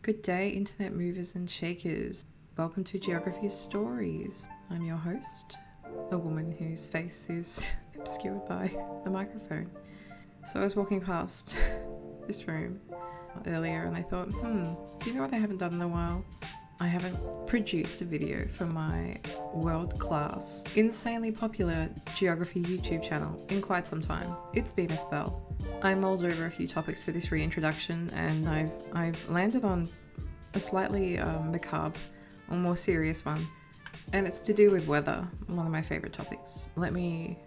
Good day, internet movers and shakers. Welcome to Geography Stories. I'm your host, a woman whose face is obscured by the microphone. So I was walking past this room earlier and I thought, you know what I haven't done in a while? I haven't produced a video for my world-class, insanely popular geography YouTube channel in quite some time. It's been a spell. I mulled over a few topics for this reintroduction and I've landed on a slightly macabre or more serious one, and it's to do with weather, one of my favorite topics. Let me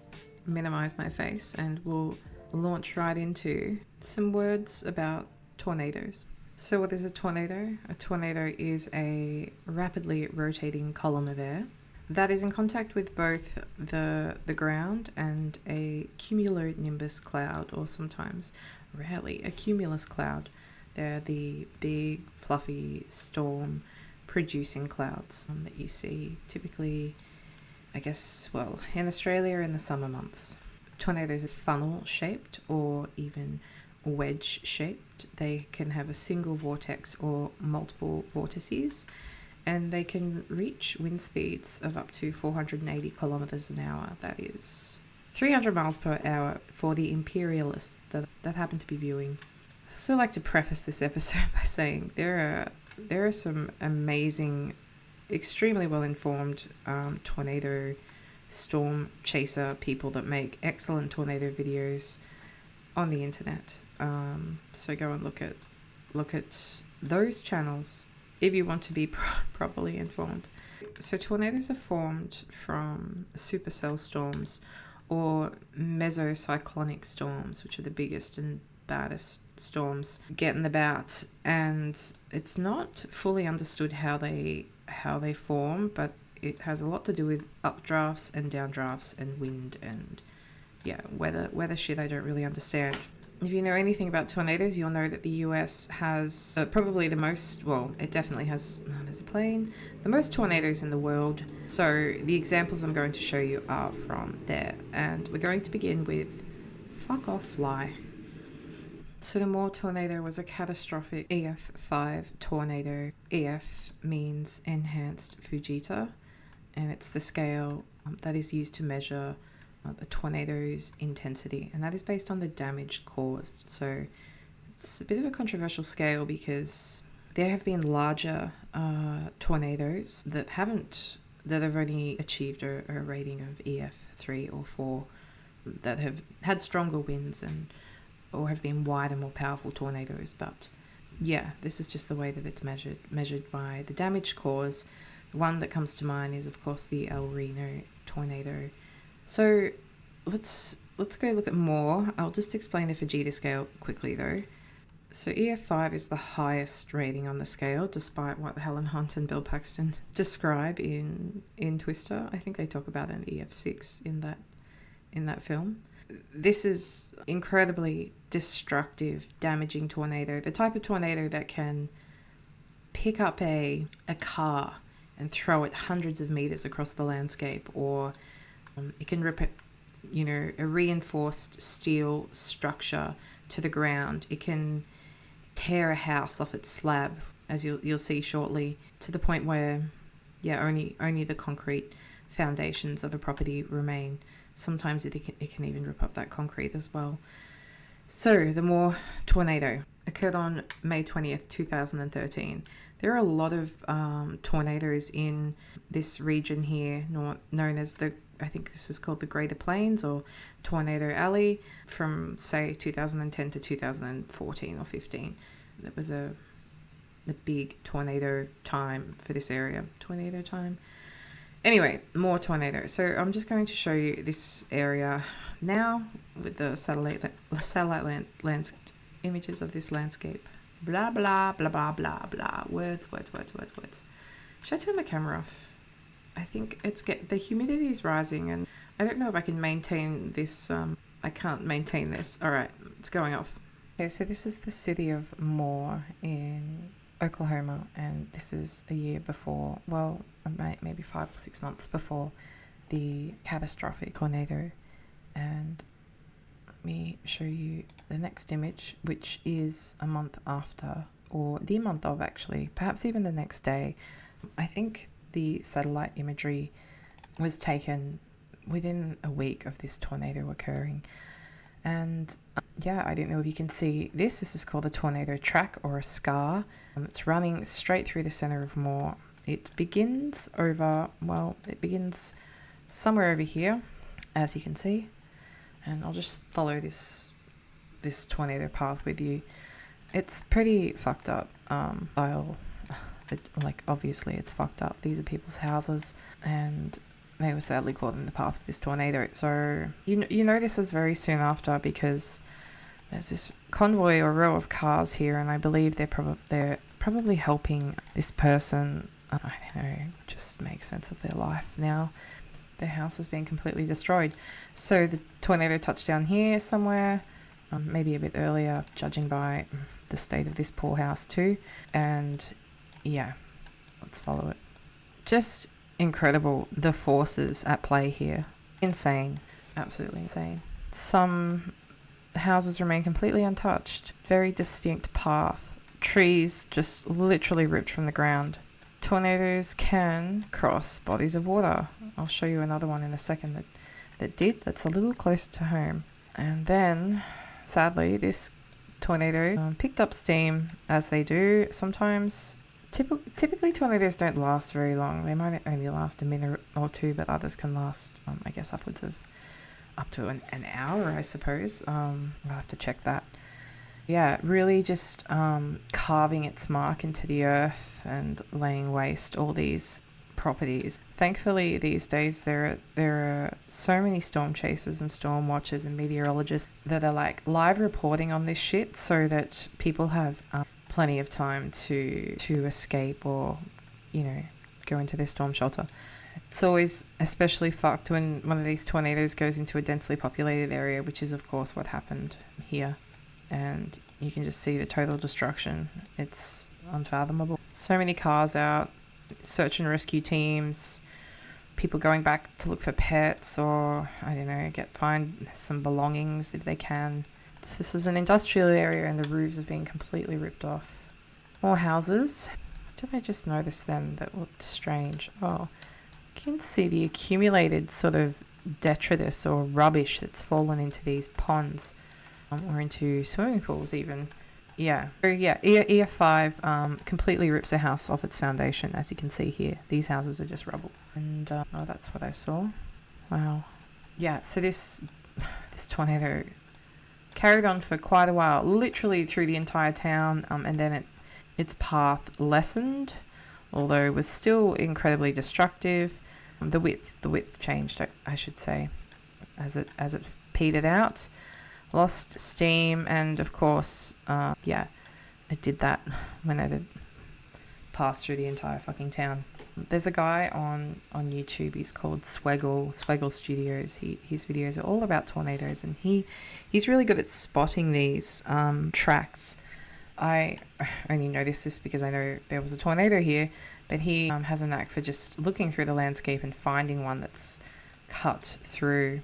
minimize my face and we'll launch right into some words about tornadoes. So what is a tornado? A tornado is a rapidly rotating column of air that is in contact with both the ground and a cumulonimbus cloud, or sometimes, rarely, a cumulus cloud. They're the big, fluffy, storm-producing clouds that you see typically, I guess, well, in Australia in the summer months. Tornadoes are funnel-shaped or even wedge-shaped. They can have a single vortex or multiple vortices, and they can reach wind speeds of up to 480 kilometers an hour. That is 300 miles per hour for the imperialists that happen to be viewing. I also like to preface this episode by saying there are some amazing, extremely well-informed tornado storm chaser people that make excellent tornado videos on the internet. So go and look at those channels if you want to be properly informed. So tornadoes are formed from supercell storms or mesocyclonic storms, which are the biggest and baddest storms getting about. And it's not fully understood how they form, but it has a lot to do with updrafts and downdrafts and wind and weather shit I don't really understand. If you know anything about tornadoes, you'll know that the US has probably the most, well, it definitely has, there's a plane, the most tornadoes in the world. So the examples I'm going to show you are from there. And we're going to begin with fuck off fly. So the Moore tornado was a catastrophic EF5 tornado. EF means enhanced Fujita, and it's the scale that is used to measure the tornado's intensity, and that is based on the damage caused. So it's a bit of a controversial scale because there have been larger tornadoes that have only achieved a rating of EF3 or 4 that have had stronger winds or have been wider, more powerful tornadoes. But yeah, this is just the way that it's measured by the damage caused. The one that comes to mind is, of course, the El Reno tornado. So let's go look at more. I'll just explain the Fujita scale quickly though. So EF5 is the highest rating on the scale, despite what Helen Hunt and Bill Paxton describe in Twister. I think they talk about an EF6 in that film. This is incredibly destructive, damaging tornado. The type of tornado that can pick up a car and throw it hundreds of meters across the landscape, or it can rip a reinforced steel structure to the ground. It can tear a house off its slab, as you'll see shortly, to the point where, only the concrete foundations of a property remain. Sometimes it can even rip up that concrete as well. So the Moore tornado occurred on May 20th, 2013. There are a lot of tornadoes in this region here, known as I think this is called the Greater Plains or Tornado Alley, from say 2010 to 2014 or 15. That was the big tornado time for this area. Tornado time. Anyway, more tornadoes. So I'm just going to show you this area now with the satellite landscape images of this landscape. Blah, blah, blah, blah, blah, blah. Words. Should I turn my camera off? I think the humidity is rising and I don't know if I can maintain this. I can't maintain this. All right, it's going off. Okay, so this is the city of Moore in Oklahoma, and this is a year before, well, maybe 5 or 6 months before the catastrophic tornado. And let me show you the next image, which is a month after or the month of, actually, perhaps even the next day. I think the satellite imagery was taken within a week of this tornado occurring. And yeah, I don't know if you can see this. This is called a tornado track or a scar. It's running straight through the center of Moore. It begins somewhere over here, as you can see. And I'll just follow this tornado path with you. It's pretty fucked up. Obviously it's fucked up. These are people's houses, and they were sadly caught in the path of this tornado. So you know this is very soon after, because there's this convoy or row of cars here, and I believe they're probably helping this person. I don't know, just make sense of their life now. Their house has been completely destroyed. So the tornado touched down here somewhere, maybe a bit earlier, judging by the state of this poor house too. And yeah, let's follow it. Just incredible, the forces at play here. Insane, absolutely insane. Some houses remain completely untouched. Very distinct path. Trees just literally ripped from the ground. Tornadoes can cross bodies of water. I'll show you another one in a second that's a little closer to home. And then, sadly, this tornado picked up steam, as they do sometimes. Typically tornadoes don't last very long. They might only last a minute or two, but others can last, I guess, up to an hour, I suppose. I'll have to check that. Yeah, really just carving its mark into the earth and laying waste all these properties. Thankfully, these days there are so many storm chasers and storm watchers and meteorologists that are like live reporting on this shit, so that people have plenty of time to escape or, you know, go into their storm shelter. It's always especially fucked when one of these tornadoes goes into a densely populated area, which is of course what happened here. And you can just see the total destruction. It's unfathomable. So many cars out, search and rescue teams, people going back to look for pets, or, I don't know, find some belongings if they can. So this is an industrial area and the roofs have been completely ripped off. More houses. Did I just notice them that looked strange? Oh, you can see the accumulated sort of detritus or rubbish that's fallen into these ponds. Or into swimming pools even. Yeah. So yeah, EF5 completely rips a house off its foundation, as you can see here. These houses are just rubble. And oh, that's what I saw. Wow. Yeah, so this tornado carried on for quite a while, literally through the entire town, and then its path lessened, although it was still incredibly destructive. The width changed, I should say, as it petered out. Lost steam, and of course, it did that when it had passed through the entire fucking town. There's a guy on YouTube, he's called Swaggle Studios. His videos are all about tornadoes, and he's really good at spotting these tracks. I only noticed this because I know there was a tornado here, but he has a knack for just looking through the landscape and finding one that's cut through.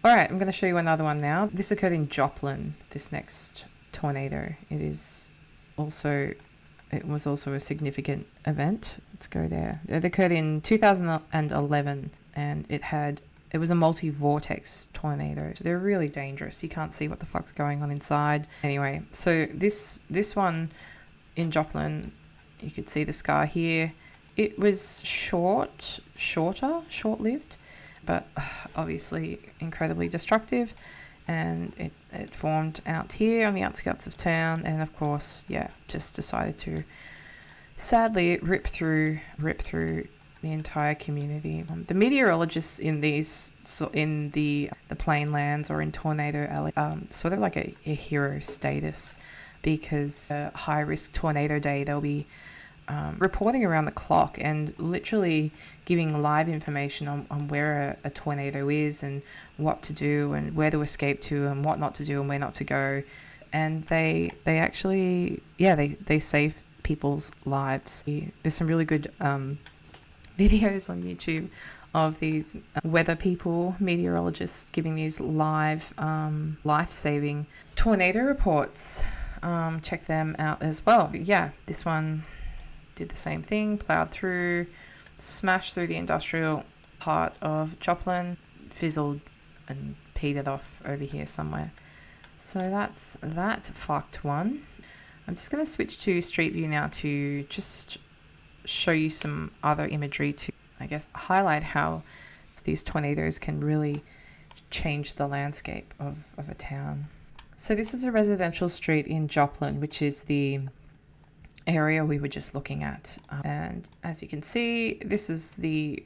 Alright, I'm going to show you another one now. This occurred in Joplin, this next tornado. It was also a significant event. Let's go there. It occurred in 2011, and it was a multi-vortex tornado. So they're really dangerous. You can't see what the fuck's going on inside. Anyway, so this one in Joplin, you could see the scar here. It was short-lived, but obviously incredibly destructive, and it formed out here on the outskirts of town, and of course, yeah, just decided to sadly rip through the entire community. The meteorologists in the Plainlands or in Tornado Alley, sort of like a hero status, because high risk tornado day, they'll be reporting around the clock and literally giving live information on where a tornado is and what to do and where to escape to and what not to do and where not to go. And they actually, they save people's lives. There's some really good videos on YouTube of these weather people, meteorologists, giving these live life-saving tornado reports. check them out as well. But yeah, this one did the same thing, plowed through, smashed through the industrial part of Joplin, fizzled and petered off over here somewhere. So that's that fucked one. I'm just going to switch to Street View now to just show you some other imagery to, I guess, highlight how these tornadoes can really change the landscape of a town. So this is a residential street in Joplin, which is the area we were just looking at. And as you can see, this is the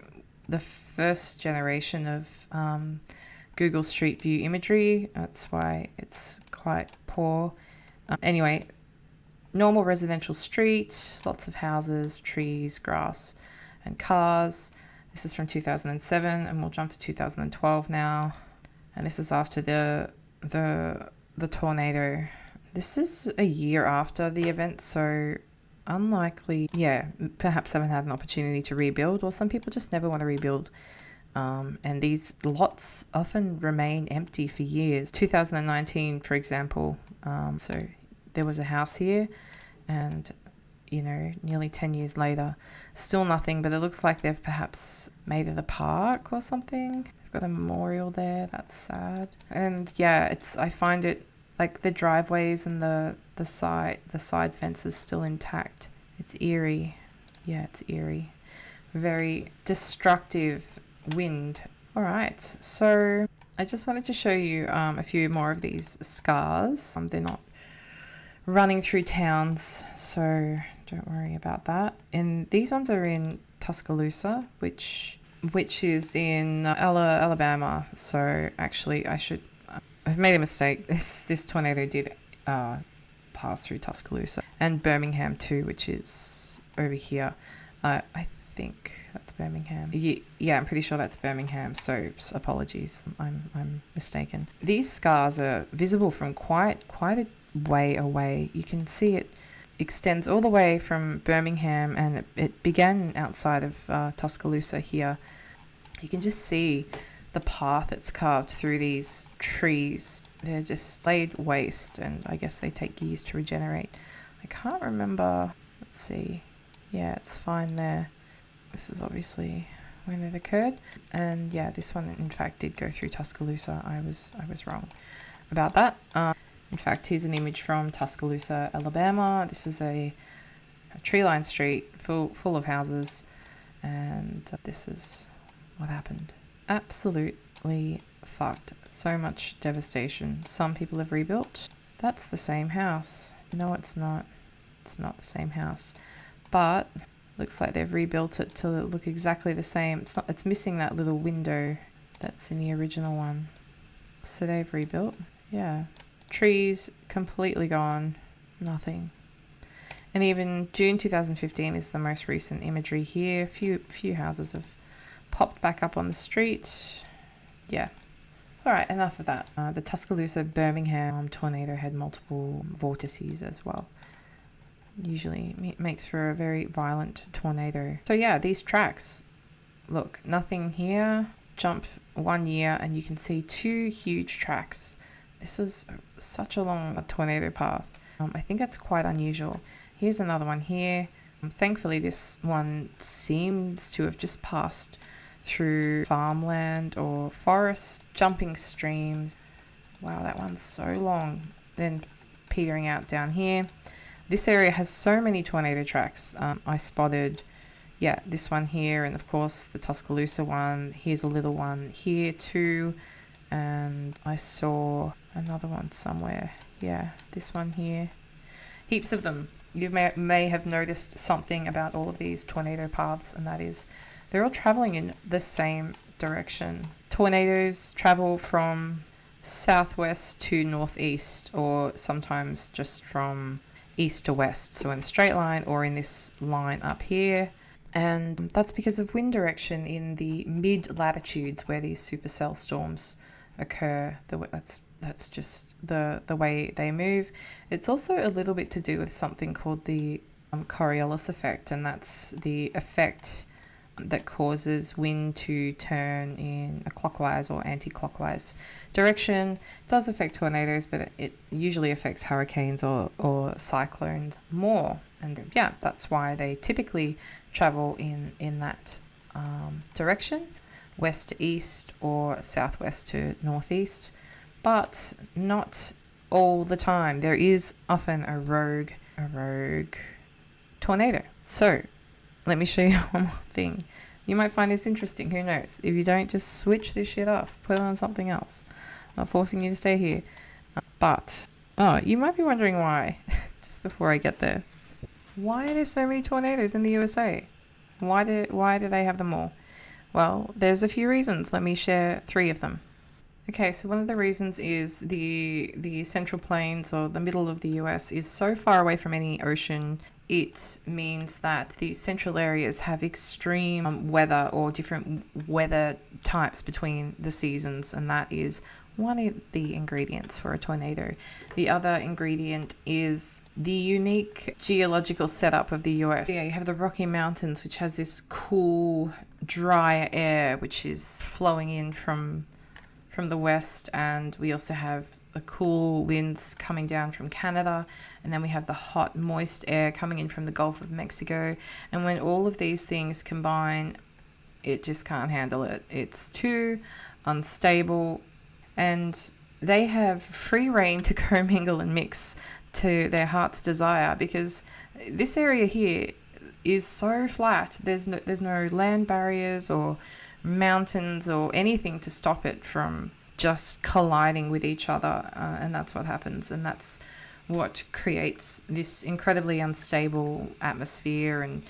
first generation of Google Street View imagery. That's why it's quite poor. Anyway, normal residential street, lots of houses, trees, grass, and cars. This is from 2007, and we'll jump to 2012 now. And this is after the tornado. This is a year after the event, so unlikely. Yeah, perhaps haven't had an opportunity to rebuild, or some people just never want to rebuild. And these lots often remain empty for years. 2019, for example, so there was a house here, and you know, nearly 10 years later, still nothing, but it looks like they've perhaps made it a park or something. They've got a memorial there. That's sad. And yeah, I find it like the driveways and the side fences still intact. It's eerie. Yeah, it's eerie. Very destructive wind. All right, so I just wanted to show you a few more of these scars. They're not running through towns, so don't worry about that. And these ones are in Tuscaloosa, which is in Alabama. So actually, I've made a mistake. This tornado did pass through Tuscaloosa and Birmingham too, which is over here. I think that's Birmingham. Yeah, I'm pretty sure that's Birmingham. So apologies, I'm mistaken. These scars are visible from quite a way away. You can see it extends all the way from Birmingham, and it began outside of Tuscaloosa here. You can just see the path it's carved through these trees. They're just laid waste, and I guess they take years to regenerate. I can't remember. Let's see. Yeah, it's fine there. This is obviously when it occurred, and yeah, this one in fact did go through Tuscaloosa. I was wrong about that. In fact, here's an image from Tuscaloosa, Alabama. This is a tree-lined street full of houses, and this is what happened. Absolutely fucked. So much devastation. Some people have rebuilt. That's the same house. No, it's not. It's not the same house, but looks like they've rebuilt it to look exactly the same. It's missing that little window that's in the original one. So they've rebuilt. Yeah. Trees completely gone. Nothing. And even June 2015 is the most recent imagery here. Few houses have popped back up on the street. Yeah. All right, enough of that. The Tuscaloosa Birmingham tornado had multiple vortices as well. Usually it makes for a very violent tornado. So yeah, these tracks. Look, nothing here. Jump 1 year and you can see 2 huge tracks. This is such a long tornado path. I think that's quite unusual. Here's another one here. Thankfully, this one seems to have just passed through farmland or forest, jumping streams. Wow, that one's so long. Then petering out down here. This area has so many tornado tracks. I spotted, yeah, this one here, and of course the Tuscaloosa one. Here's a little one here too. And I saw another one somewhere. Yeah, this one here. Heaps of them. You may have noticed something about all of these tornado paths, and that is they're all traveling in the same direction. Tornadoes travel from southwest to northeast, or sometimes just from east to west, so in a straight line or in this line up here. And that's because of wind direction in the mid latitudes where these supercell storms occur. That's just the way they move. It's also a little bit to do with something called the Coriolis effect, and that's the effect that causes wind to turn in a clockwise or anti-clockwise direction. It does affect tornadoes, but it usually affects hurricanes or cyclones more. And yeah, that's why they typically travel in that direction, west to east or southwest to northeast, but not all the time. There is often a rogue tornado. So let me show you one more thing. You might find this interesting. Who knows? If you don't, just switch this shit off. Put on something else. I'm not forcing you to stay here. You might be wondering why. Just before I get there. Why are there so many tornadoes in the USA? Why do they have them all? Well, there's a few reasons. Let me share 3 of them. Okay, so one of the reasons is the Central Plains, or the middle of the US, is so far away from any ocean. It means that these central areas have extreme weather, or different weather types between the seasons, and that is one of the ingredients for a tornado. The other ingredient is the unique geological setup of the US. Yeah, you have the Rocky Mountains, which has this cool, dry air which is flowing in from the west, and we also have the cool winds coming down from Canada, and then we have the hot, moist air coming in from the Gulf of Mexico. And when all of these things combine, it just can't handle it. It's too unstable, and they have free reign to commingle and mix to their heart's desire, because this area here is so flat. There's no land barriers or mountains or anything to stop it from just colliding with each other, and that's what happens, and that's what creates this incredibly unstable atmosphere and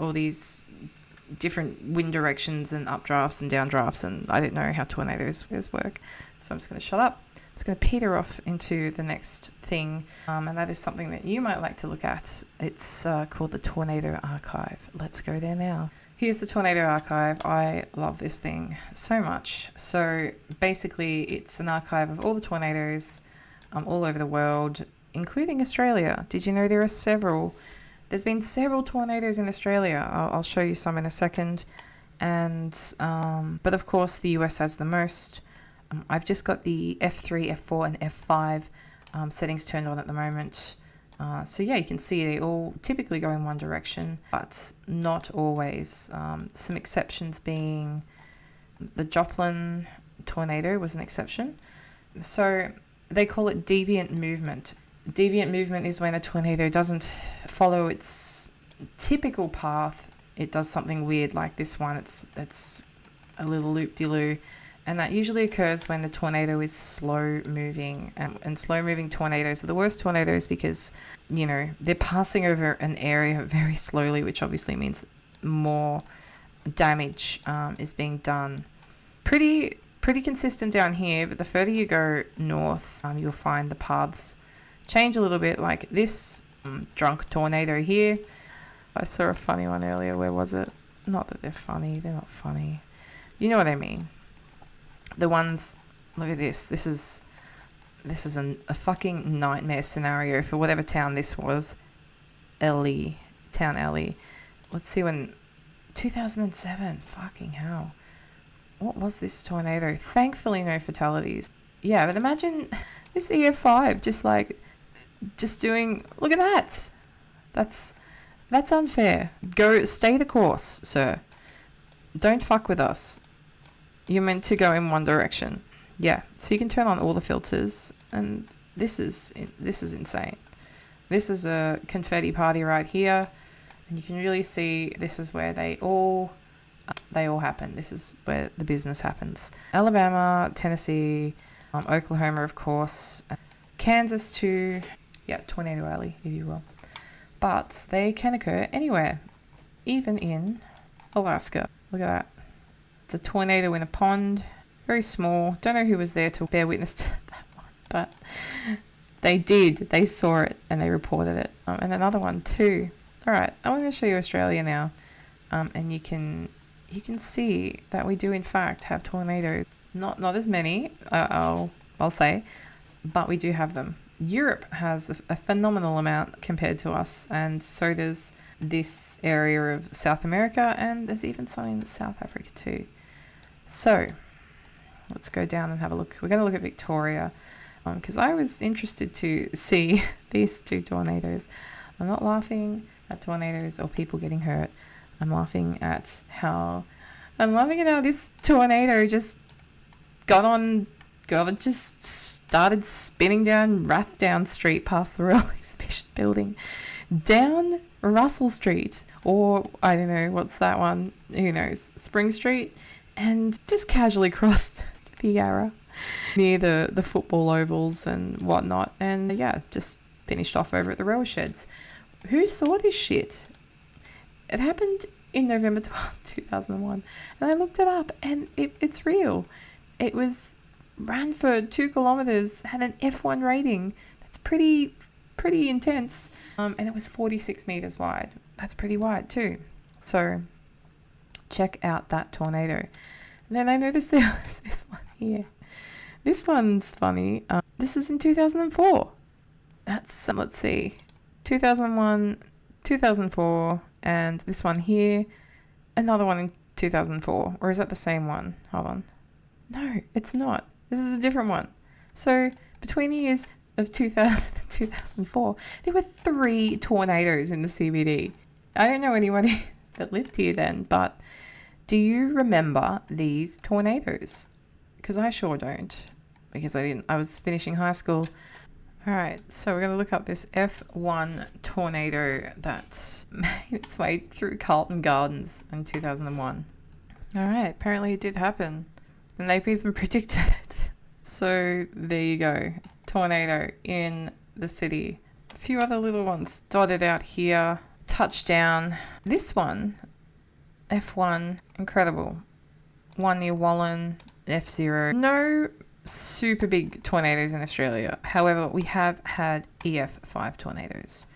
all these different wind directions and updrafts and downdrafts, and I don't know how tornadoes work, so I'm just going to shut up. I'm just going to peter off into the next thing, and that is something that you might like to look at. It's called the Tornado Archive. Let's go there now. Here's the Tornado Archive. I love this thing so much. So basically, it's an archive of all the tornadoes all over the world, including Australia. Did you know there are several? There's been several tornadoes in Australia. I'll show you some in a second. And but of course, the US has the most. I've just got the F3, F4, and F5 settings turned on at the moment. So yeah, you can see they all typically go in one direction, but not always. Some exceptions being the Joplin tornado was an exception. So they call it deviant movement. Deviant movement is when a tornado doesn't follow its typical path. It does something weird like this one. It's a little loop-de-loo. And that usually occurs when the tornado is slow moving. And slow moving tornadoes are the worst tornadoes because, you know, they're passing over an area very slowly, which obviously means more damage is being done. Pretty consistent down here, but the further you go north, you'll find the paths change a little bit, like this drunk tornado here. I saw a funny one earlier. Where was it? Not that they're funny. They're not funny. You know what I mean. The ones, look at this. This is a fucking nightmare scenario for whatever town this was. Town Ellie. Let's see when, 2007. Fucking hell. What was this tornado? Thankfully, no fatalities. Yeah, but imagine this EF5 just doing. Look at that. That's unfair. Stay the course, sir. Don't fuck with us. You're meant to go in one direction. Yeah, so you can turn on all the filters, and this is insane. This is a confetti party right here, and you can really see this is where they all happen. This is where the business happens. Alabama, Tennessee, Oklahoma, of course, Kansas too. Yeah, Tornado Alley, if you will. But they can occur anywhere, even in Alaska. Look at that. It's a tornado in a pond, very small. Don't know who was there to bear witness to that one, but they did. They saw it and they reported it. And another one too. All right, I'm going to show you Australia now, and you can see that we do in fact have tornadoes. Not as many, I'll say, but we do have them. Europe has a phenomenal amount compared to us, and so does this area of South America, and there's even some in South Africa too. So let's go down and have a look. We're going to look at Victoria because I was interested to see these two tornadoes. I'm not laughing at tornadoes or people getting hurt. I'm laughing at how this tornado just just started spinning down Rathdown Street past the Royal Exhibition Building, down Russell Street, or I don't know, what's that one? Who knows? Spring Street, and just casually crossed the Yarra near the football ovals and whatnot, and yeah, just finished off over at the rail sheds. Who saw this shit? It happened in November 12, 2001, and I looked it up, and it's real. It ran for 2 kilometers, had an F1 rating. That's pretty intense, and it was 46 meters wide. That's pretty wide too. So check out that tornado. And then I noticed there was this one here. This one's funny. This is in 2004. That's let's see, 2001, 2004, and this one here, another one in 2004. Or is that the same one? Hold on. No, it's not. This is a different one. So between the years of 2000 and 2004, there were 3 tornadoes in the CBD. I don't know anybody that lived here then, but do you remember these tornadoes? Because I sure don't, because I didn't. I was finishing high school. All right, so we're going to look up this F1 tornado that made its way through Carlton Gardens in 2001. All right, apparently it did happen, and they've even predicted it. So there you go, tornado in the city. A few other little ones dotted out here. Touchdown. This one, F1, incredible. One near Wallen, F0. No super big tornadoes in Australia. However, we have had EF5 tornadoes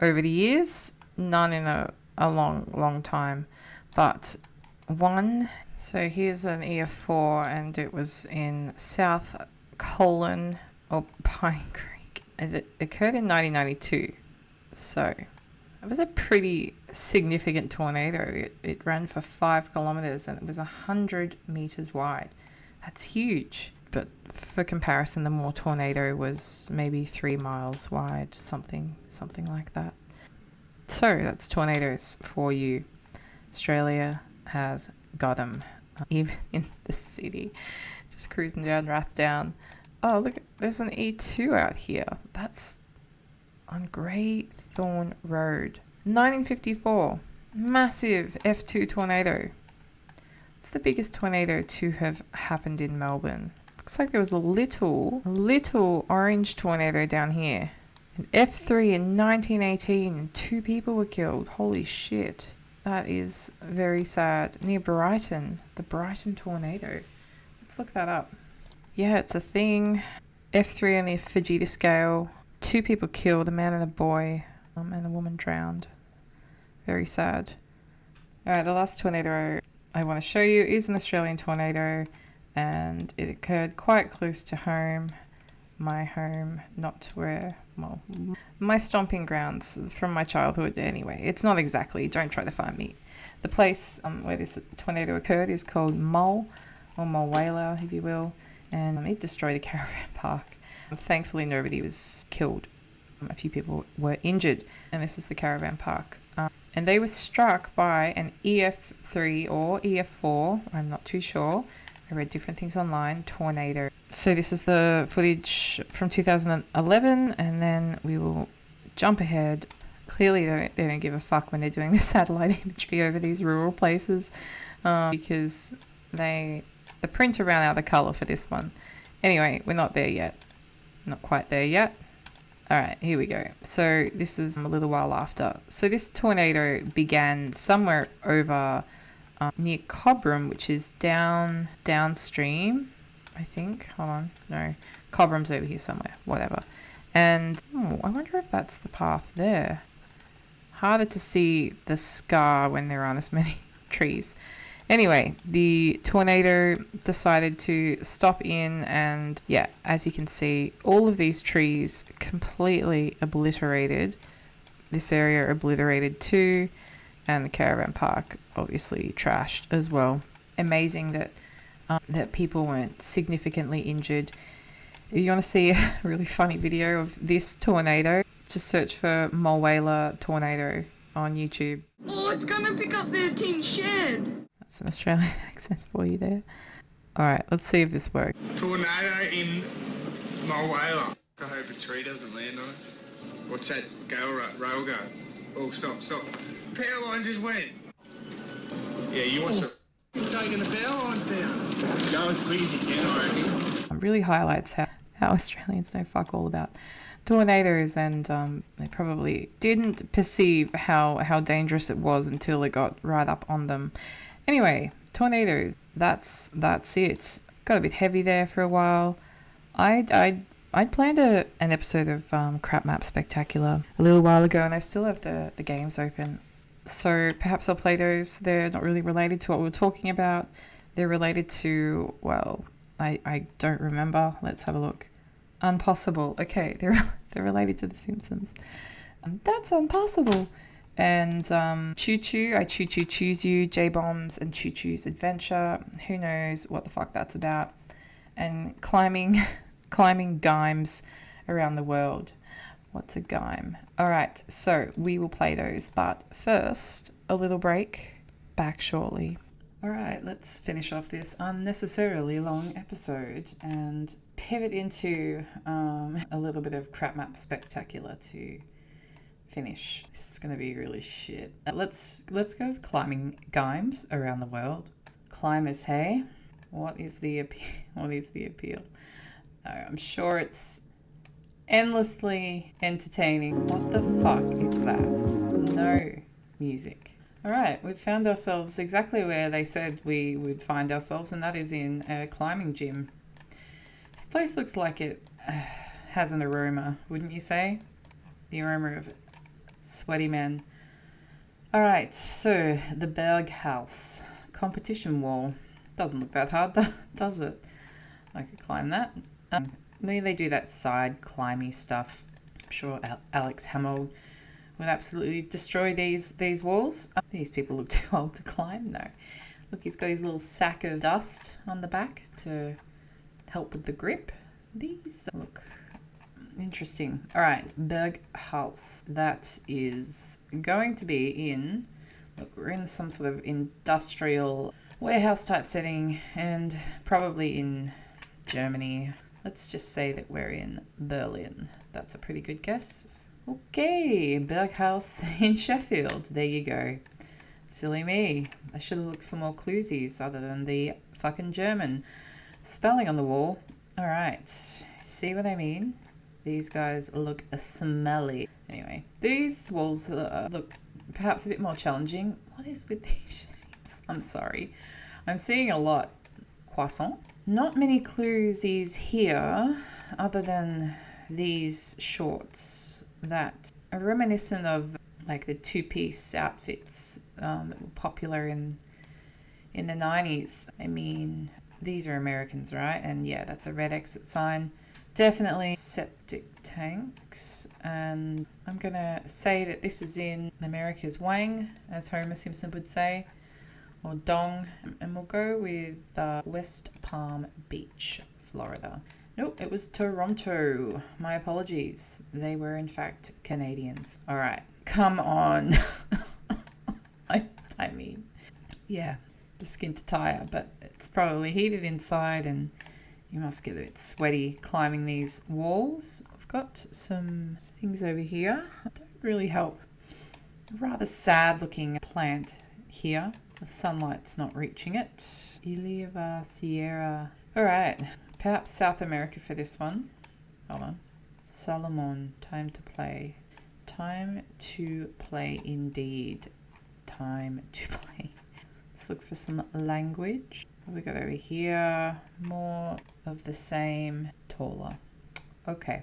over the years. None in a long time, but one. So here's an EF4, and it was in South Colon or Pine Creek, and it occurred in 1992. So it was a pretty significant tornado. It ran for 5 kilometers and it was 100 meters wide. That's huge. But for comparison, the Moore tornado was maybe 3 miles wide, something like that. So that's tornadoes for you. Australia has got them, even in the city. Just cruising down Rathdown. Oh, look, there's an E2 out here. That's on Greythorn Road. 1954. Massive F2 tornado. It's the biggest tornado to have happened in Melbourne. Looks like there was a little orange tornado down here. An F3 in 1918 and 2 people were killed. Holy shit. That is very sad. Near Brighton. The Brighton tornado. Let's look that up. Yeah, it's a thing. F3 on the Fujita scale. 2 people killed, a man and a boy, and a woman drowned. Very sad. Alright, the last tornado I want to show you is an Australian tornado, and it occurred quite close to home. My home, not where, well, my stomping grounds from my childhood anyway. It's not exactly, don't try to find me. The place where this tornado occurred is called Mull, or Mulwala, if you will, and it destroyed a caravan park. Thankfully, nobody was killed. A few people were injured, and this is the caravan park. And they were struck by an EF3 or EF4, I'm not too sure. I read different things online, tornado. So this is the footage from 2011, and then we will jump ahead. Clearly, they don't give a fuck when they're doing the satellite imagery over these rural places, because the printer ran out of the color for this one. Anyway, we're not there yet. Not quite there yet. All right, here we go. So this is a little while after. So this tornado began somewhere over near Cobram, which is downstream, I think. Hold on. No, Cobram's over here somewhere. Whatever. And I wonder if that's the path there. Harder to see the scar when there aren't as many trees. Anyway, the tornado decided to stop in, and yeah, as you can see, all of these trees completely obliterated. This area obliterated too, and the caravan park obviously trashed as well. Amazing that that people weren't significantly injured. If you want to see a really funny video of this tornado, just search for Mulwala tornado on YouTube. Oh, it's gonna pick up their tin shed. That's an Australian accent for you there. Alright, let's see if this works. Tornado in Mulwala. I hope a tree doesn't land on us. What's that rail go? Oh, stop. Power line just went. Yeah, you want some... You're taking the power line down. Go as quick as you can, I reckon. It really highlights how Australians know fuck all about tornadoes, and they probably didn't perceive how dangerous it was until it got right up on them. Anyway, tornadoes. That's it. Got a bit heavy there for a while. I'd planned an episode of Crap Map Spectacular a little while ago, and I still have the games open. So perhaps I'll play those. They're not really related to what we were talking about. They're related to, well, I don't remember. Let's have a look. Impossible. Okay, they're related to The Simpsons. That's impossible. And Choo Choo, I Choo Choo Choose You, J-Bombs and Choo Choo's Adventure. Who knows what the fuck that's about. And climbing gymes around the world. What's a gyme? All right, so we will play those. But first, a little break. Back shortly. All right, let's finish off this unnecessarily long episode and pivot into a little bit of Crap Map Spectacular to finish. This is going to be really shit. Let's go with climbing gymes around the world. Climbers, hey? What is the appeal? I'm sure it's endlessly entertaining. What the fuck is that? No music. All right, we've found ourselves exactly where they said we would find ourselves, and that is in a climbing gym. This place looks like it has an aroma, wouldn't you say? The aroma of sweaty men. All right, so the Berghaus competition wall. Doesn't look that hard, does it? I could climb that. Maybe they do that side climby stuff. I'm sure Alex Hamill would absolutely destroy these walls. These people look too old to climb. No. Look, he's got his little sack of dust on the back to help with the grip. These look interesting. All right, Berghaus. That is going to be in... Look, we're in some sort of industrial warehouse type setting, and probably in Germany. Let's just say that we're in Berlin. That's a pretty good guess. Okay, Berghaus in Sheffield. There you go. Silly me. I should have looked for more cluesies other than the fucking German spelling on the wall. All right. See what I mean? These guys look smelly. Anyway, these walls look perhaps a bit more challenging. What is with these shapes? I'm sorry. I'm seeing a lot. Croissant. Not many cluesies here other than these shorts that are reminiscent of like the two-piece outfits that were popular in the 90s. I mean, these are Americans, right? And yeah, that's a red exit sign. Definitely septic tanks. And I'm going to say that this is in America's Wang, as Homer Simpson would say, or Dong. And we'll go with West Palm Beach, Florida. Nope, it was Toronto. My apologies. They were, in fact, Canadians. All right. Come on. I mean, yeah, the skin to tire, but it's probably heated inside and you must get a bit sweaty climbing these walls. I've got some things over here that don't really help. A rather sad looking plant here. The sunlight's not reaching it. Iliva Sierra. All right. Perhaps South America for this one. Hold on. Salomon, time to play. Time to play indeed. Time to play. Let's look for some language. What we got over here? More of the same. Taller. Okay.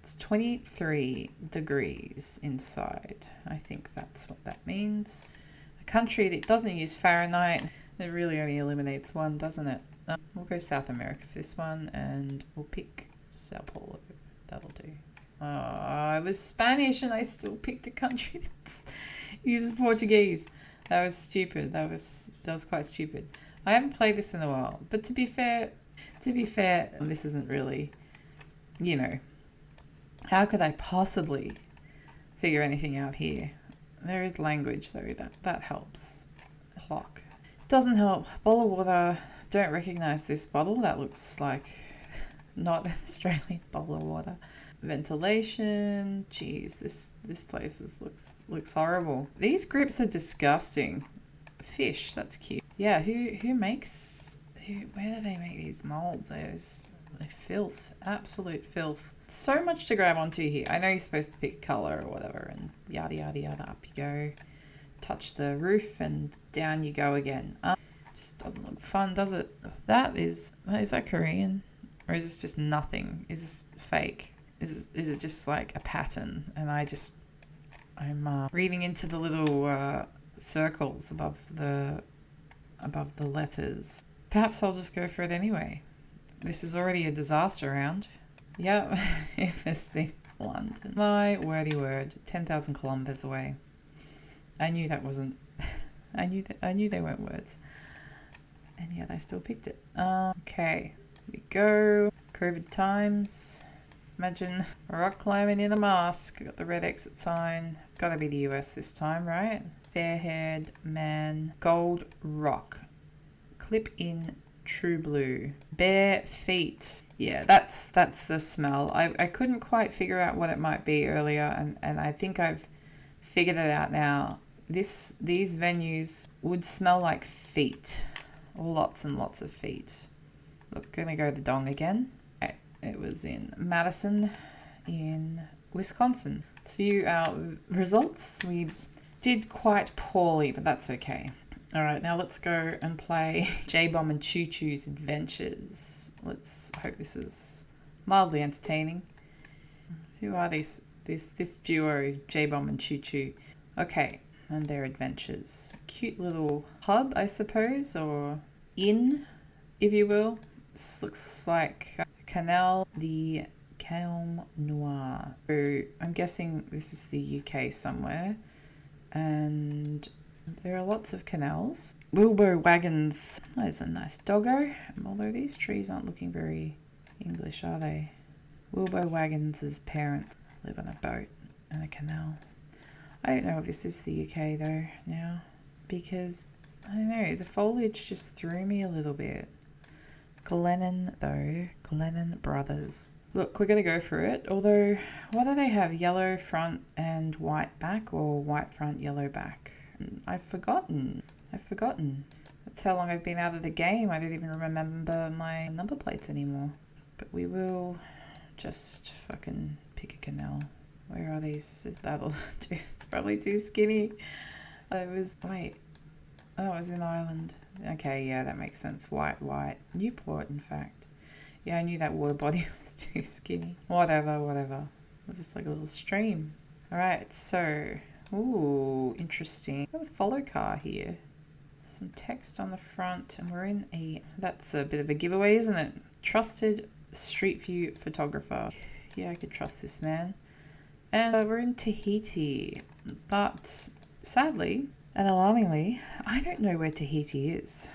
It's 23 degrees inside. I think that's what that means. A country that doesn't use Fahrenheit. It really only eliminates one, doesn't it? We'll go South America for this one, and we'll pick Sao Paulo. That'll do. Oh, it was Spanish and I still picked a country that uses Portuguese. That was stupid. That was quite stupid. I haven't played this in a while, but to be fair, this isn't really, you know, how could I possibly figure anything out here? There is language though, that helps. Clock. Doesn't help. Bottle of water. Don't recognize this bottle. That looks like not an Australian bottle of water. Ventilation. Jeez, this place looks horrible. These grips are disgusting. Fish, that's cute. Yeah, who makes where do they make these molds? They're filth, absolute filth. So much to grab onto here. I know you're supposed to pick color or whatever, and yada yada yada. Up you go. Touch the roof and down you go again. Just doesn't look fun, does it? Is that Korean, or is this just nothing? Is this fake? Is it just like a pattern? And I'm reading into the little circles above the letters. Perhaps I'll just go for it anyway. This is already a disaster round. Yep, it's in London. My wordy word, 10,000 kilometers away. I knew that wasn't. I knew they weren't words, and yet I still picked it. Okay, here we go. COVID times. Imagine rock climbing in a mask. Got the red exit sign. Gotta be the US this time, right? Fair-haired man. Gold rock. Clip in true blue. Bare feet. Yeah, that's the smell. I couldn't quite figure out what it might be earlier, and I think I've figured it out now. These venues would smell like feet. Lots and lots of feet. Look, gonna go the dong again. Okay, it was in Madison in Wisconsin. Let's view our results. We did quite poorly, but that's okay. All right, now let's go and play J-Bomb and Choo Choo's Adventures. Let's hope this is mildly entertaining. Who are these? This duo, J-Bomb and Choo Choo. Okay, and their adventures. Cute little hub, I suppose, or inn, if you will. This looks like a canal, the Calme Noir. So I'm guessing this is the UK somewhere. And there are lots of canals. Wheelbarrow wagons. There's a nice doggo. Although these trees aren't looking very English, are they? Wheelbarrow wagons' parents live on a boat and a canal. I don't know if this is the UK though now, because I don't know, the foliage just threw me a little bit. Glennon though, Glennon Brothers. Look, we're gonna go for it. Although, why do they have yellow front and white back, or white front, yellow back? I've forgotten. That's how long I've been out of the game. I don't even remember my number plates anymore. But we will just fucking pick a canal. Where are these? That'll do. It's probably too skinny. Wait. Oh, it was in Ireland. Okay, yeah, that makes sense. White. Newport, in fact. Yeah, I knew that water body was too skinny. Whatever. It's just like a little stream. Alright, so... Ooh, interesting. Got a follow car here. Some text on the front, and we're in a... That's a bit of a giveaway, isn't it? Trusted Street View photographer. Yeah, I could trust this man. And we're in Tahiti. But sadly and alarmingly, I don't know where Tahiti is.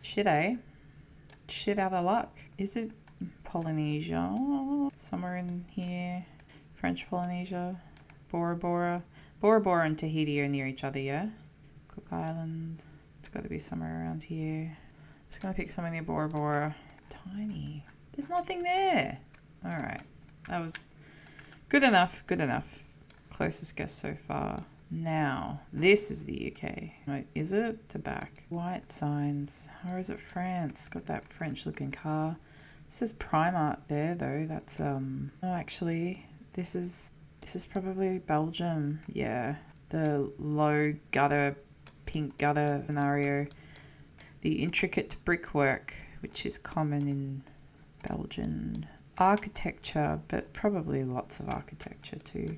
Shit, eh? Shit out of luck. Is it Polynesia? Somewhere in here. French Polynesia. Bora Bora. Bora Bora and Tahiti are near each other, yeah? Cook Islands. It's got to be somewhere around here. I'm just going to pick somewhere near Bora Bora. Tiny. There's nothing there. Alright. That was good enough. Closest guess so far. Now, this is the UK. Wait, is it? To back. White signs. Or is it France? Got that French looking car. This is Primark there though. That's oh, actually this is probably Belgium. Yeah. The low gutter, pink gutter scenario. The intricate brickwork, which is common in Belgian architecture, but probably lots of architecture too.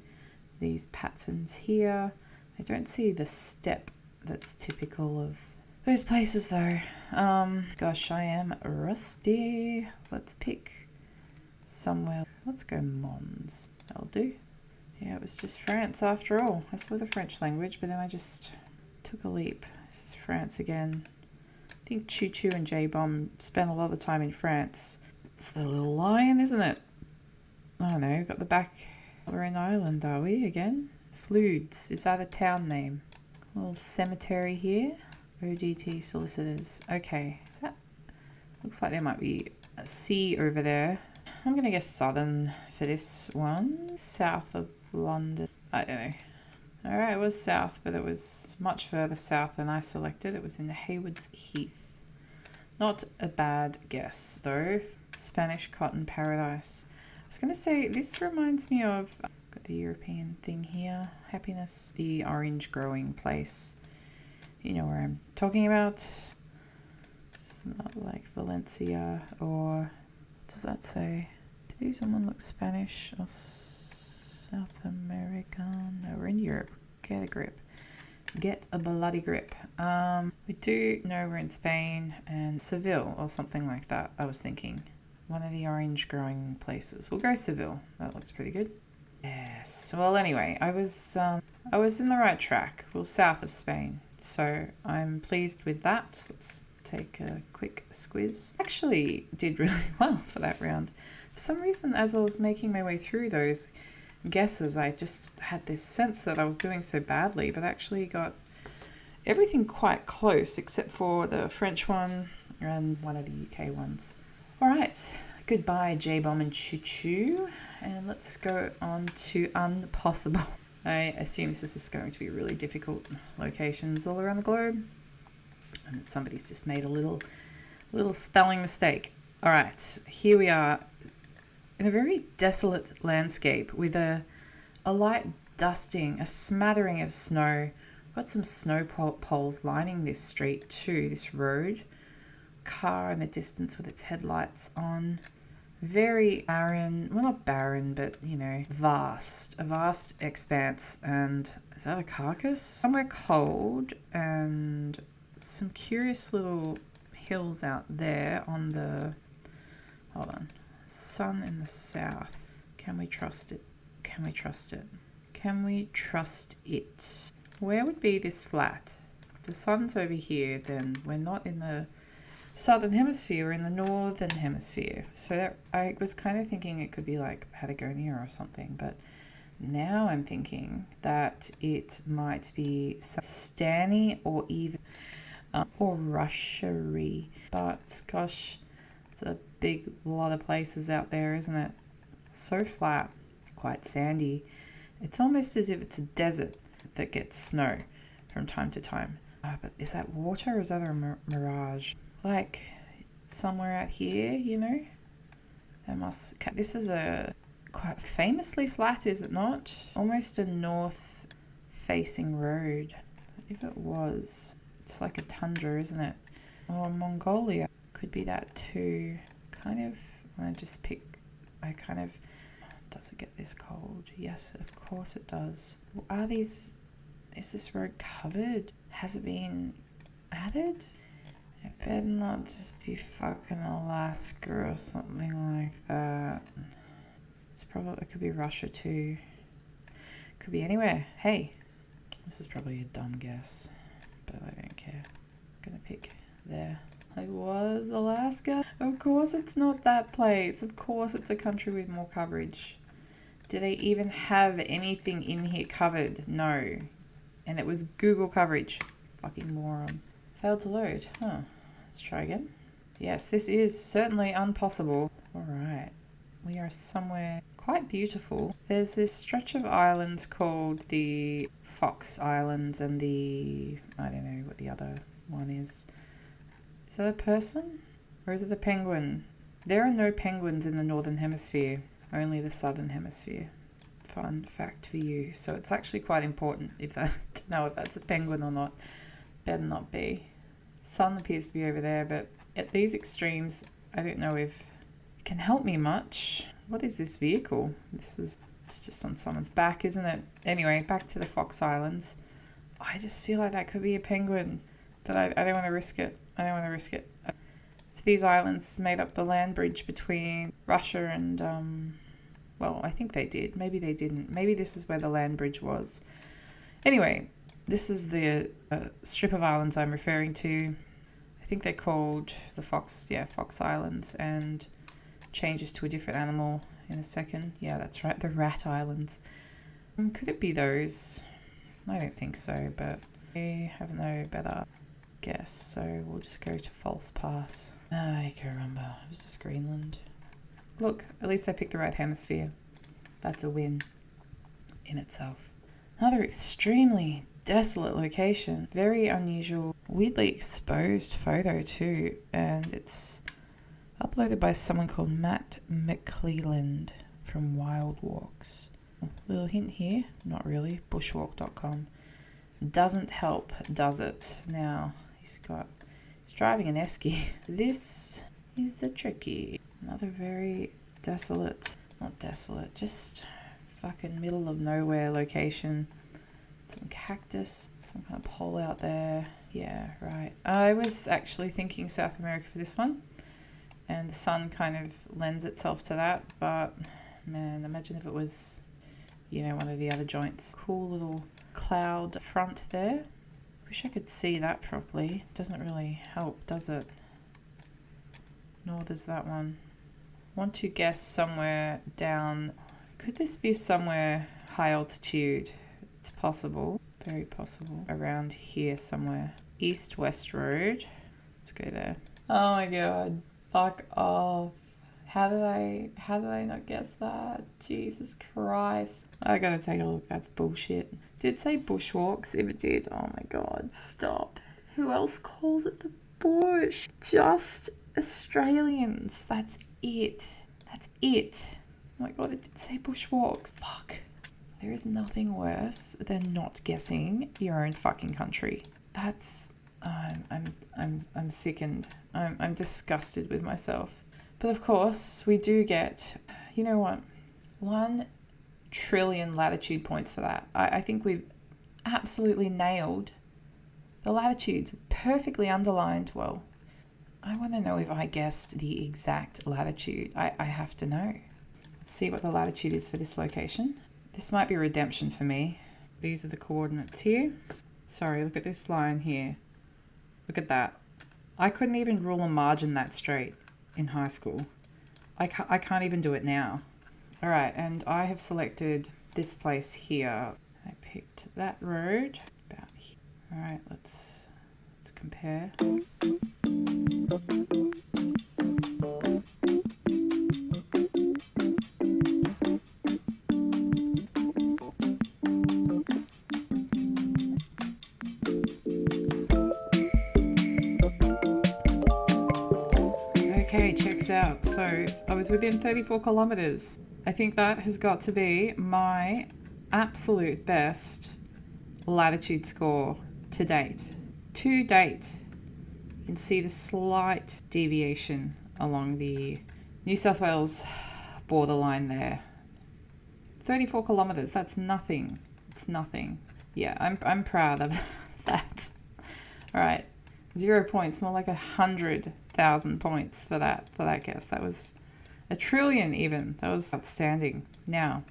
These patterns here. I don't see the step that's typical of those places though. Gosh, I am rusty. Let's pick somewhere. Let's go Mons. That'll do. Yeah, it was just France after all. I saw the French language, but then I just took a leap. This is France again. I think Choo Choo and J-Bomb spent a lot of time in France. It's the little lion, isn't it? I don't know, got the back. We're in Ireland, are we, again? Fludes, is that a town name? A little cemetery here. ODT solicitors. Okay, is that... Looks like there might be a sea over there. I'm gonna guess southern for this one. South of London. I don't know. Alright, it was south, but it was much further south than I selected. It was in the Haywards Heath. Not a bad guess, though. Spanish cotton paradise. I was going to say, this reminds me of... Got the European thing here. Happiness, the orange growing place. You know where I'm talking about. It's not like Valencia or... What does that say? Do these women look Spanish or South American? No, we're in Europe. Get a grip. Get a bloody grip. We do know we're in Spain and Seville or something like that, I was thinking. One of the orange growing places. We'll go Seville. That looks pretty good. Yes. Well, anyway, I was in the right track. Well, south of Spain. So I'm pleased with that. Let's take a quick squiz. Actually did really well for that round. For some reason, as I was making my way through those guesses, I just had this sense that I was doing so badly, but actually got everything quite close except for the French one and one of the UK ones. All right, goodbye J-Bomb and Choo Choo, and let's go on to Unpossible. I assume this is just going to be really difficult locations all around the globe, and somebody's just made a little spelling mistake. All right, here we are in a very desolate landscape with a light dusting, a smattering of snow. We've got some snow poles lining this street too, this road. Car in the distance with its headlights on. Very barren, well not barren, but you know, vast, a vast expanse. And is that a carcass? Somewhere cold and some curious little hills out there on the, hold on, sun in the south. Can we trust it? Can we trust it? Can we trust it? Where would be this flat? If the sun's over here, then we're not in the southern hemisphere, we're in the northern hemisphere. So that, I was kind of thinking it could be like Patagonia or something, but now I'm thinking that it might be Stany or even or Russia-y. But gosh, it's a big lot of places out there, isn't it? So flat, quite sandy. It's almost as if it's a desert that gets snow from time to time. But is that water or is that a mirage? Like somewhere out here, you know? This is a quite famously flat, is it not? Almost a north-facing road. If it was, it's like a tundra, isn't it? Or Mongolia could be that too. Kind of, when I just pick, does it get this cold? Yes, of course it does. Is this road covered? Has it been added? It better not just be fucking Alaska or something like that. It could be Russia too. Could be anywhere. Hey, this is probably a dumb guess, but I don't care. I'm gonna pick there. It was Alaska. Of course it's not that place. Of course it's a country with more coverage. Do they even have anything in here covered? No. And it was Google coverage. Fucking moron. Failed to load. Huh. Let's try again. Yes, this is certainly impossible. Alright. We are somewhere quite beautiful. There's this stretch of islands called the Fox Islands and the... I don't know what the other one is. Is that a person? Or is it a penguin? There are no penguins in the northern hemisphere. Only the southern hemisphere. Fun fact for you. So it's actually quite important to know if that's a penguin or not. Better not be. Sun appears to be over there, but at these extremes, I don't know if it can help me much. What is this vehicle? It's just on someone's back, isn't it? Anyway, back to the Fox Islands. I just feel like that could be a penguin, but I don't want to risk it. I don't want to risk it. So these islands made up the land bridge between Russia and, well, I think they did. Maybe they didn't. Maybe this is where the land bridge was. Anyway, this is the strip of islands I'm referring to. I think they're called the Fox Islands, and changes to a different animal in a second. Yeah, that's right, the Rat Islands. Could it be those? I don't think so, but I have no better guess, so we'll just go to false pass. I can remember, it was just Greenland. Look, at least I picked the right hemisphere. That's a win in itself. Another extremely desolate location. Very unusual, weirdly exposed photo too, and it's uploaded by someone called Matt McClelland from Wild Walks. Little hint here, not really, bushwalk.com. Doesn't help, does it? Now, he's driving an esky. This is a tricky. Another very desolate, not desolate, just fucking middle of nowhere location. Some cactus, some kind of pole out there. Yeah, right. I was actually thinking South America for this one, and the sun kind of lends itself to that, but man, imagine if it was, you know, one of the other joints. Cool little cloud front there. Wish I could see that properly. Doesn't really help, does it? Nor does that one. Want to guess somewhere down. Could this be somewhere high altitude? It's possible, very possible. Around here somewhere. East-west road. Let's go there. Oh my god. Fuck off. How did I not guess that? Jesus Christ. I gotta take a look. That's bullshit. Did say bushwalks? If it did, oh my god, stop. Who else calls it the bush? Just Australians. That's it. That's it. Oh my god, it did say bushwalks. Fuck. There is nothing worse than not guessing your own fucking country. That's I'm sickened. I'm disgusted with myself. But of course, we do get, you know what, 1 trillion latitude points for that. I think we've absolutely nailed the latitudes, perfectly underlined. Well, I want to know if I guessed the exact latitude. I have to know. Let's see what the latitude is for this location. This might be redemption for me. These are the coordinates here. Sorry, look at this line here. Look at that. I couldn't even rule a margin that straight in high school. I can't even do it now. All right, and I have selected this place here. I picked that road about here. All right, let's compare. Okay, checks out. So I was within 34 kilometers. I think that has got to be my absolute best latitude score to date. To date. You can see the slight deviation along the New South Wales borderline there. 34 kilometers, that's nothing. It's nothing. Yeah, I'm proud of that. All right, 0 points, more like 100,000 points for that guess. That was 1 trillion even. That was outstanding. Now,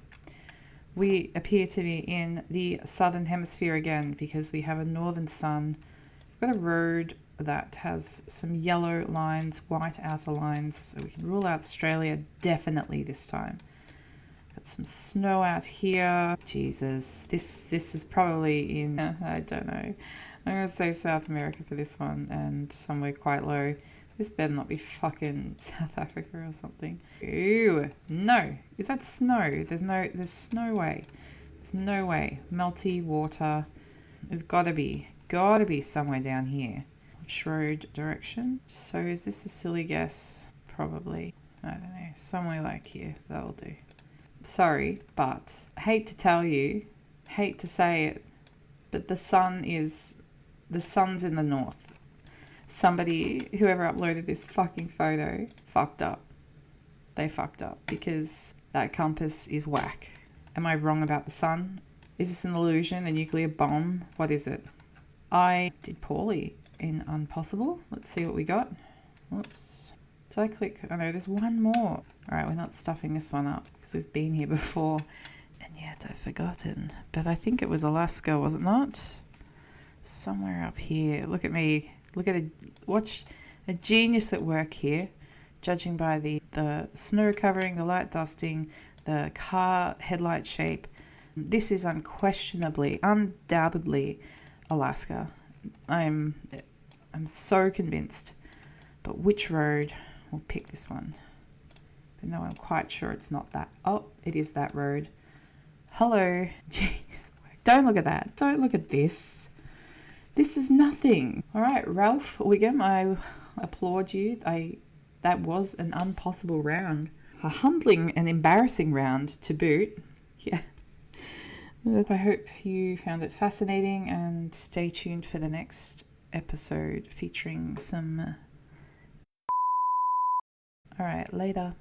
we appear to be in the southern hemisphere again because we have a northern sun. We've got a road that has some yellow lines, white outer lines, so we can rule out Australia definitely this time. Got some snow out here. Jesus, this is probably in, I don't know. I'm going to say South America for this one and somewhere quite low. This better not be fucking South Africa or something. Ew, no. Is that snow? There's no way. There's no way. Melty water. We've got to be somewhere down here. Which road direction? So is this a silly guess? Probably. I don't know. Somewhere like here. That'll do. Sorry, but I hate to tell you, hate to say it, but the sun's in the north. Somebody, whoever uploaded this fucking photo, fucked up. They fucked up because that compass is whack. Am I wrong about the sun? Is this an illusion? A nuclear bomb? What is it? I did poorly in Unpossible. Let's see what we got. Whoops. Did I click? Oh no, there's one more. All right, we're not stuffing this one up because we've been here before. And yet I've forgotten. But I think it was Alaska, was it not? Somewhere up here. Look at me. Look at watch a genius at work here. Judging by the snow covering, the light dusting, the car headlight shape. This is unquestionably, undoubtedly Alaska. I'm so convinced. But which road? We'll pick this one. Even though I'm quite sure it's not that. Oh, it is that road. Hello. Jeez. Don't look at that. Don't look at this. This is nothing. All right, Ralph Wiggum, I applaud you. That was an Unpossible round. A humbling and embarrassing round to boot. Yeah. I hope you found it fascinating, and stay tuned for the next episode featuring some... All right, later.